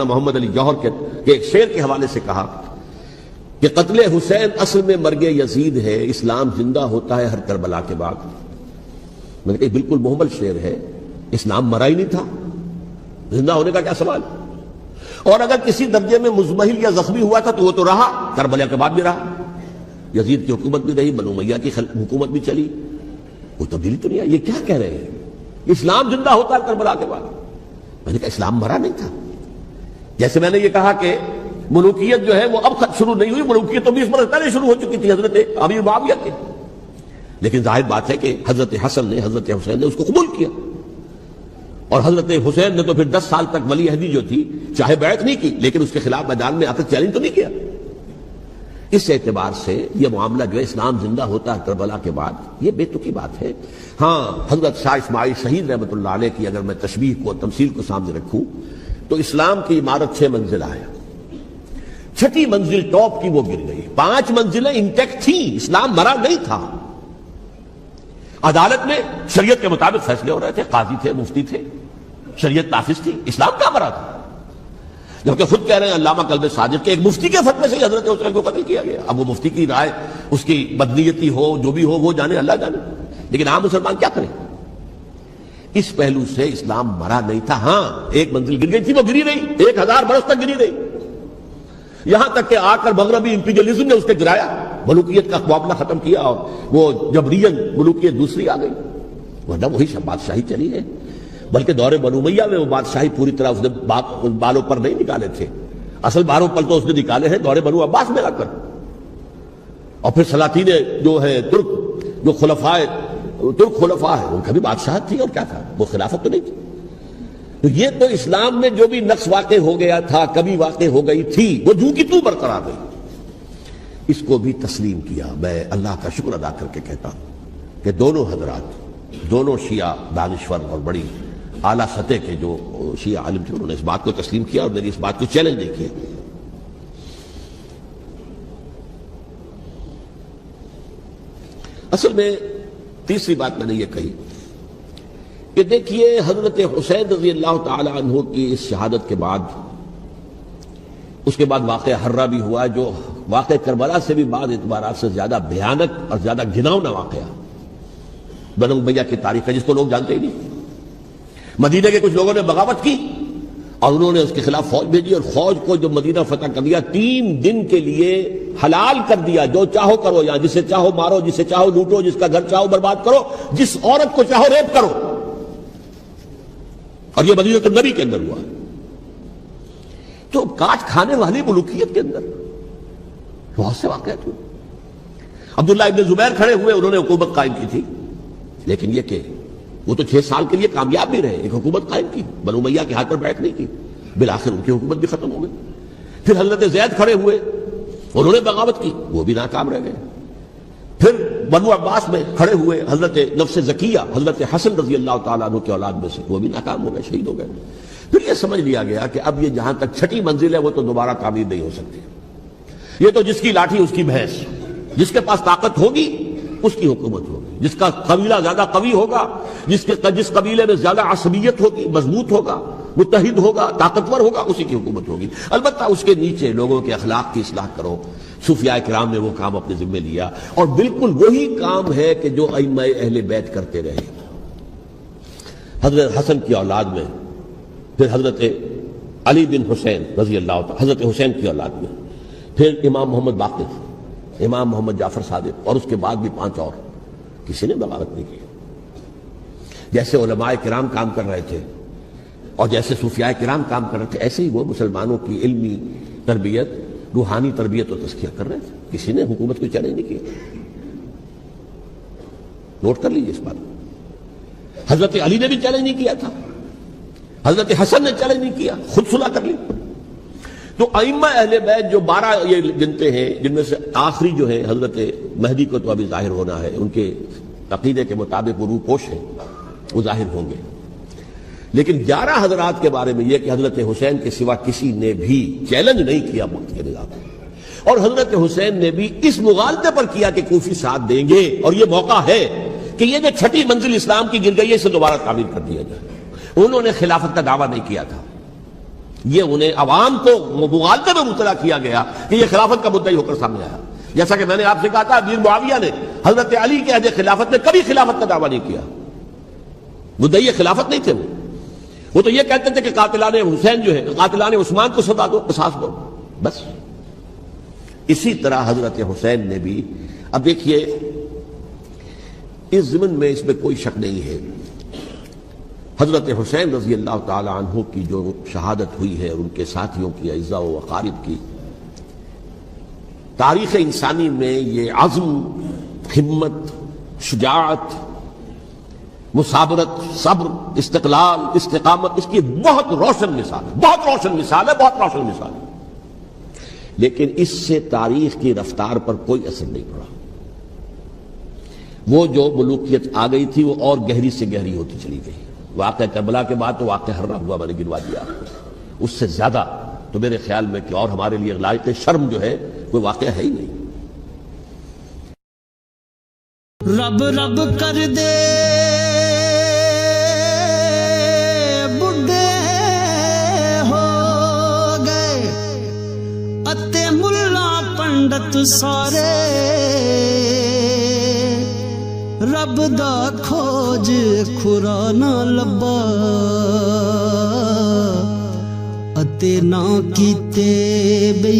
محمد علی جوہر کے ایک شعر کے حوالے سے کہا کہ قتل حسین اصل میں مرگ یزید ہے، اسلام زندہ ہوتا ہے ہر کربلا کے بعد۔ میں نے کہا بالکل محمل شعر ہے، اسلام مرا ہی نہیں تھا، زندہ ہونے کا کیا سوال؟ اور اگر کسی درجے میں مزمحل یا زخمی ہوا تھا تو وہ تو رہا، کربلا کے بعد بھی رہا، یزید کی حکومت بھی رہی، بنو امیہ کی حکومت بھی چلی، وہ تبدیلی تو نہیں آئی۔ یہ کیا کہہ رہے ہیں؟ اسلام زندہ ہوتا ہے کربلا کے بعد۔ میں نے کہا اسلام مرا نہیں تھا۔ جیسے میں نے یہ کہا کہ ملوکیت جو ہے وہ اب شروع نہیں ہوئی، ملوکیت تو 20 برس پہلے شروع ہو چکی تھی حضرت امیر معاویہ کے، لیکن ظاہر بات ہے کہ حضرت حسن نے، حضرت حسین نے اس کو قبول کیا، اور حضرت حسین نے تو پھر 10 سال تک ولی عہدی جو تھی چاہے بیعت نہیں کی لیکن اس کے خلاف میدان میں آ کر چیلنج تو نہیں کیا۔ اس اعتبار سے یہ معاملہ جو ہے اسلام زندہ ہوتا ہے کربلا کے بعد، یہ بے تکی بات ہے۔ ہاں، حضرت شاہ اسماعیل شہید رحمۃ اللہ علیہ کی اگر میں تشبیہ کو، تمثیل کو سامنے رکھوں تو اسلام کی عمارت 6 منزل ہے، 6ٹھی منزل ٹاپ کی وہ گر گئی، 5 منزلیں انٹیکٹ تھیں، اسلام مرا نہیں تھا۔ عدالت میں شریعت کے مطابق فیصلے ہو رہے تھے، قاضی تھے، مفتی تھے، شریعت نافذ تھی، اسلام کیا مرا تھا؟ جبکہ خود کہہ رہے ہیں علامہ قلب صادق کے ایک مفتی کے فتوے سے حضرت حسین کو قتل کیا گیا۔ اب وہ مفتی کی رائے، اس کی بدنیتی ہو، جو بھی ہو، وہ جانے، اللہ جانے، لیکن عام مسلمان کیا کریں؟ اس پہلو سے اسلام مرا نہیں تھا۔ ہاں، ایک منزل گر گئی تھی، وہ گری رہی، 1000 برس تک گری رہی، یہاں تک کہ آ کر مغربی امپیریلزم نے اس کے گرایا، ملوکیت کا معاملہ ختم کیا، اور وہ جبرین ملوکیت دوسری آ گئی، ورنہ وہی سب بادشاہی چلی ہے۔ بلکہ دور بنو امیہ میں وہ بادشاہی پوری طرح اس نے بالوں پر نہیں نکالے تھے، اصل باروں پر تو اس نے نکالے ہیں دور بنو عباس میں آ کر، اور پھر سلاطین جو ہے ترک، جو ترک خلفاء ہے، ان کا بھی بادشاہت تھی، اور کیا تھا، وہ خلافت تو نہیں تھی۔ تو یہ تو اسلام میں جو بھی نقص واقع ہو گیا تھا، کبھی واقع ہو گئی تھی، وہ جو کی تو برقرار رہی، اس کو بھی تسلیم کیا۔ میں اللہ کا شکر ادا کر کے کہتا ہوں کہ دونوں حضرات، دونوں شیعہ دانشور اور بڑی اعلیٰ سطح کے جو شیعہ عالم تھے، انہوں نے اس بات کو تسلیم کیا اور میری اس بات کو چیلنج نہیں کیا۔ اصل میں تیسری بات میں نے یہ کہی کہ دیکھیے حضرت حسین رضی اللہ تعالی عنہ کی اس شہادت کے بعد، اس کے بعد واقعہ ہرہ بھی ہوا، جو واقعہ کربلا سے بھی بعض اعتبارات سے زیادہ بھیانک اور زیادہ گھناؤنا واقعہ بنو امیہ کی تاریخ ہے، جس کو لوگ جانتے ہی نہیں۔ مدینہ کے کچھ لوگوں نے بغاوت کی اور انہوں نے اس کے خلاف فوج بھیجی، اور فوج کو جب مدینہ فتح کر دیا، 3 دن کے لیے حلال کر دیا، جو چاہو کرو، یہاں جسے چاہو مارو، جسے چاہو لوٹو، جس کا گھر چاہو برباد کرو، جس عورت کو چاہو ریپ کرو، اور یہ مدینہ النبی کے اندر ہوا۔ تو کاٹ کھانے والی ملوکیت کے اندر بہت سے واقعات ہوئے۔ عبداللہ ابن زبیر کھڑے ہوئے، انہوں نے حکومت قائم کی تھی، لیکن یہ کہ وہ تو 6 سال کے لیے کامیاب بھی رہے، ایک حکومت قائم کی، بنو امیہ کے ہاتھ پر بیٹھ نہیں کی، بالآخر ان کی حکومت بھی ختم ہو گئی۔ پھر حضرت زید کھڑے ہوئے، انہوں نے بغاوت کی، وہ بھی ناکام رہ گئے۔ پھر بنو عباس میں کھڑے ہوئے حضرت نفس زکیہ، حضرت حسن رضی اللہ تعالیٰ عنہ کے اولاد میں سے، وہ بھی ناکام ہو گئے، شہید ہو گئے۔ پھر یہ سمجھ لیا گیا کہ اب یہ جہاں تک 6ٹھی منزل ہے وہ تو دوبارہ تعمیر نہیں ہو سکتی، یہ تو جس کی لاٹھی اس کی بھینس، جس کے پاس طاقت ہوگی اس کی حکومت ہوگی، جس کا قبیلہ زیادہ قوی ہوگا، جس قبیلے میں زیادہ عصبیت ہوگی، مضبوط ہوگا، متحد ہوگا، طاقتور ہوگا، اسی کی حکومت ہوگی۔ البتہ اس کے نیچے لوگوں کے اخلاق کی اصلاح کرو۔ صوفیاء کرام نے وہ کام اپنے ذمہ لیا، اور بالکل وہی کام ہے کہ جو ائمہ اہل بیت کرتے رہے۔ حضرت حسن کی اولاد میں، پھر حضرت علی بن حسین رضی اللہ تعالی، حضرت حسین کی اولاد میں، پھر امام محمد باقر، امام محمد جعفر صادق، اور اس کے بعد بھی 5 اور، کسی نے بغاوت نہیں کی۔ جیسے علماء کرام کام کر رہے تھے اور جیسے صوفیاء کرام کام کر رہے تھے، ایسے ہی وہ مسلمانوں کی علمی تربیت، روحانی تربیت و تزکیہ کر رہے تھے، کسی نے حکومت کو چیلنج نہیں کیا۔ نوٹ کر لیجیے اس بات کو۔ حضرت علی نے بھی چیلنج نہیں کیا تھا، حضرت حسن نے چیلنج نہیں کیا، خود صلح کر لی۔ تو ائمہ اہل بیت جو 12 یہ گنتے ہیں، جن میں سے آخری جو ہے حضرت مہدی کو تو ابھی ظاہر ہونا ہے، ان کے عقیدے کے مطابق وہ روح پوش ہیں، وہ ظاہر ہوں گے، لیکن 11 حضرات کے بارے میں یہ کہ حضرت حسین کے سوا کسی نے بھی چیلنج نہیں کیا وقت کے نظام، اور حضرت حسین نے بھی اس مغالطے پر کیا کہ کوفی ساتھ دیں گے، اور یہ موقع ہے کہ یہ جو 6ٹھی منزل اسلام کی گر گئی ہے، اسے دوبارہ تعمیر کر دیا جائے۔ انہوں نے خلافت کا دعویٰ نہیں کیا تھا، یہ انہیں عوام کو مغالطے میں مبتلا کیا گیا کہ یہ خلافت کا مدعی ہو کر سامنے آیا. جیسا کہ میں نے آپ سے کہا تھا امیر معاویہ نے حضرت علی کے عہد خلافت میں کبھی خلافت کا دعویٰ نہیں کیا. مدعی خلافت نہیں تھے وہ تو یہ کہتے تھے کہ قاتلان حسین جو ہے قاتلان عثمان کو سزا دو، قصاص دو، بس. اسی طرح حضرت حسین نے بھی، اب دیکھیے اس ضمن میں اس میں کوئی شک نہیں ہے، حضرت حسین رضی اللہ تعالی عنہ کی جو شہادت ہوئی ہے اور ان کے ساتھیوں کی، اعزاء و اقارب کی، تاریخ انسانی میں یہ عزم، ہمت، شجاعت، مثابرت، صبر، استقلال، استقامت، اس کی بہت روشن مثال ہے، بہت روشن مثال ہے، بہت روشن مثال ہے. لیکن اس سے تاریخ کی رفتار پر کوئی اثر نہیں پڑا. وہ جو ملوکیت آ گئی تھی وہ اور گہری سے گہری ہوتی چلی گئی. واقعہ کربلا کے بعد تو واقعہ ہررا ہوا میں نے گنوا دیا آپ کو، اس سے زیادہ تو میرے خیال میں کہ اور ہمارے لیے لائق شرم جو ہے کوئی واقعہ ہے ہی نہیں. رب رب کر دے بڈھے ہو گئے اتے ملا پنڈت سارے، رب دا کھوج کھرا نہ لبا اتے نہ کیتے بے